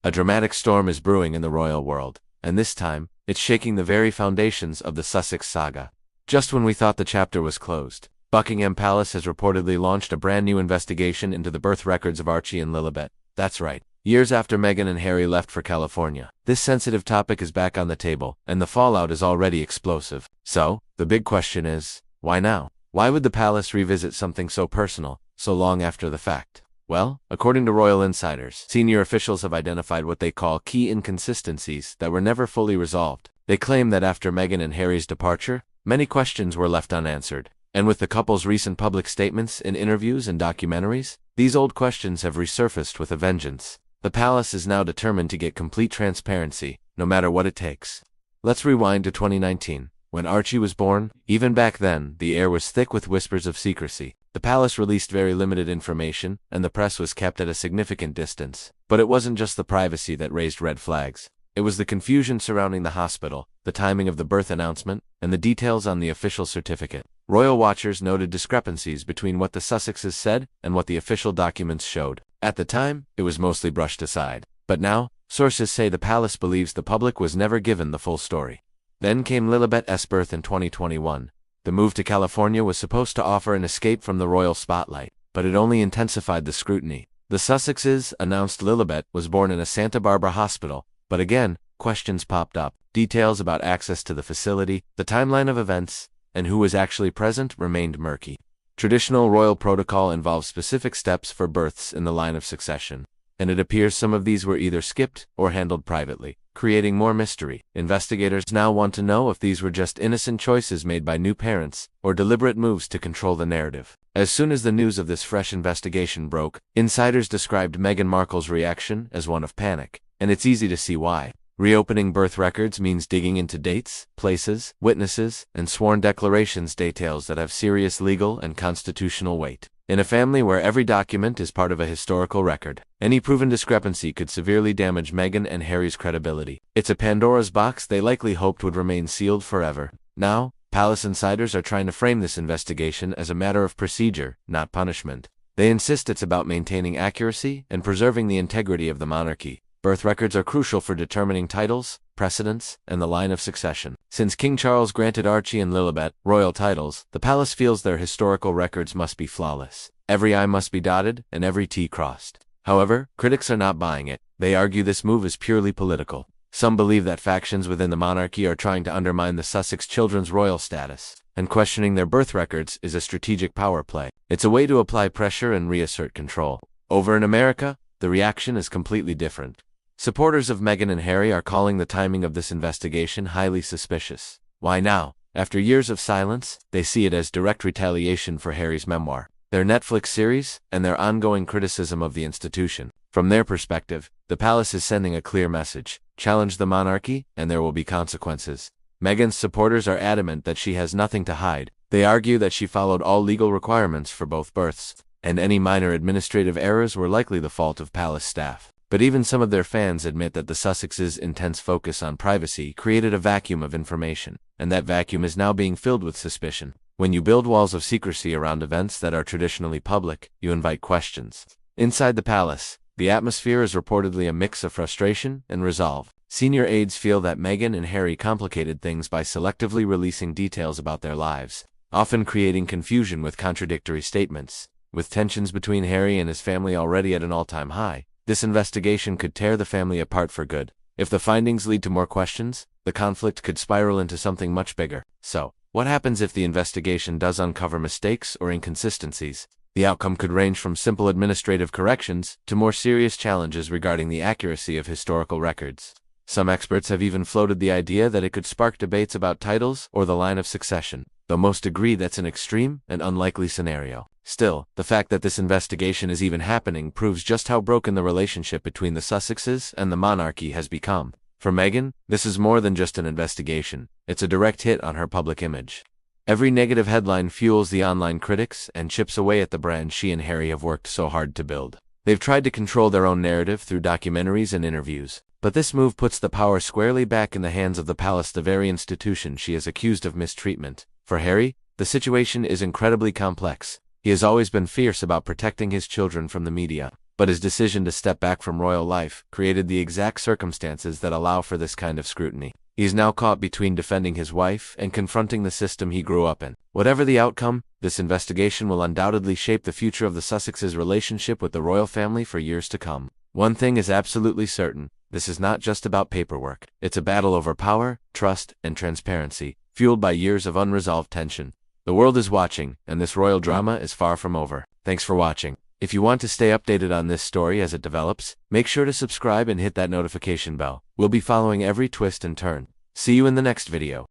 A dramatic storm is brewing in the royal world, and this time, it's shaking the very foundations of the Sussex saga. Just when we thought the chapter was closed, Buckingham Palace has reportedly launched a brand new investigation into the birth records of Archie and Lilibet. That's right, years after Meghan and Harry left for California. This sensitive topic is back on the table, and the fallout is already explosive. So, the big question is, why now? Why would the palace revisit something so personal, so long after the fact? Well, according to royal insiders, senior officials have identified what they call key inconsistencies that were never fully resolved. They claim that after Meghan and Harry's departure, many questions were left unanswered. And with the couple's recent public statements in interviews and documentaries, these old questions have resurfaced with a vengeance. The palace is now determined to get complete transparency, no matter what it takes. Let's rewind to 2019. When Archie was born, even back then, the air was thick with whispers of secrecy. The palace released very limited information, and the press was kept at a significant distance. But it wasn't just the privacy that raised red flags. It was the confusion surrounding the hospital, the timing of the birth announcement, and the details on the official certificate. Royal watchers noted discrepancies between what the Sussexes said and what the official documents showed. At the time, it was mostly brushed aside. But now, sources say the palace believes the public was never given the full story. Then came Lilibet's birth in 2021. The move to California was supposed to offer an escape from the royal spotlight, but it only intensified the scrutiny. The Sussexes announced Lilibet was born in a Santa Barbara hospital, but again, questions popped up. Details about access to the facility, the timeline of events, and who was actually present remained murky. Traditional royal protocol involves specific steps for births in the line of succession, and it appears some of these were either skipped or handled privately, creating more mystery. Investigators now want to know if these were just innocent choices made by new parents, or deliberate moves to control the narrative. As soon as the news of this fresh investigation broke, insiders described Meghan Markle's reaction as one of panic, and it's easy to see why. Reopening birth records means digging into dates, places, witnesses, and sworn declarations, details that have serious legal and constitutional weight. In a family where every document is part of a historical record, any proven discrepancy could severely damage Meghan and Harry's credibility. It's a Pandora's box they likely hoped would remain sealed forever. Now, palace insiders are trying to frame this investigation as a matter of procedure, not punishment. They insist it's about maintaining accuracy and preserving the integrity of the monarchy. Birth records are crucial for determining titles, precedence, and the line of succession. Since King Charles granted Archie and Lilibet royal titles, the palace feels their historical records must be flawless. Every I must be dotted and every T crossed. However, critics are not buying it. They argue this move is purely political. Some believe that factions within the monarchy are trying to undermine the Sussex children's royal status, and questioning their birth records is a strategic power play. It's a way to apply pressure and reassert control. Over in America, the reaction is completely different. Supporters of Meghan and Harry are calling the timing of this investigation highly suspicious. Why now? After years of silence, they see it as direct retaliation for Harry's memoir, their Netflix series, and their ongoing criticism of the institution. From their perspective, the palace is sending a clear message: challenge the monarchy, and there will be consequences. Meghan's supporters are adamant that she has nothing to hide. They argue that she followed all legal requirements for both births, and any minor administrative errors were likely the fault of palace staff. But even some of their fans admit that the Sussexes' intense focus on privacy created a vacuum of information, and that vacuum is now being filled with suspicion. When you build walls of secrecy around events that are traditionally public, you invite questions. Inside the palace, the atmosphere is reportedly a mix of frustration and resolve. Senior aides feel that Meghan and Harry complicated things by selectively releasing details about their lives, often creating confusion with contradictory statements. With tensions between Harry and his family already at an all-time high, this investigation could tear the family apart for good. If the findings lead to more questions, the conflict could spiral into something much bigger. So, what happens if the investigation does uncover mistakes or inconsistencies? The outcome could range from simple administrative corrections to more serious challenges regarding the accuracy of historical records. Some experts have even floated the idea that it could spark debates about titles or the line of succession, though most agree that's an extreme and unlikely scenario. Still, the fact that this investigation is even happening proves just how broken the relationship between the Sussexes and the monarchy has become. For Meghan, this is more than just an investigation. It's a direct hit on her public image. Every negative headline fuels the online critics and chips away at the brand she and Harry have worked so hard to build. They've tried to control their own narrative through documentaries and interviews, but this move puts the power squarely back in the hands of the palace, the very institution she is accused of mistreatment. For Harry, the situation is incredibly complex. He has always been fierce about protecting his children from the media, but his decision to step back from royal life created the exact circumstances that allow for this kind of scrutiny. He is now caught between defending his wife and confronting the system he grew up in. Whatever the outcome, this investigation will undoubtedly shape the future of the Sussexes' relationship with the royal family for years to come. One thing is absolutely certain: this is not just about paperwork. It's a battle over power, trust, and transparency, fueled by years of unresolved tension. The world is watching, and this royal drama is far from over. Thanks for watching. If you want to stay updated on this story as it develops, make sure to subscribe and hit that notification bell. We'll be following every twist and turn. See you in the next video.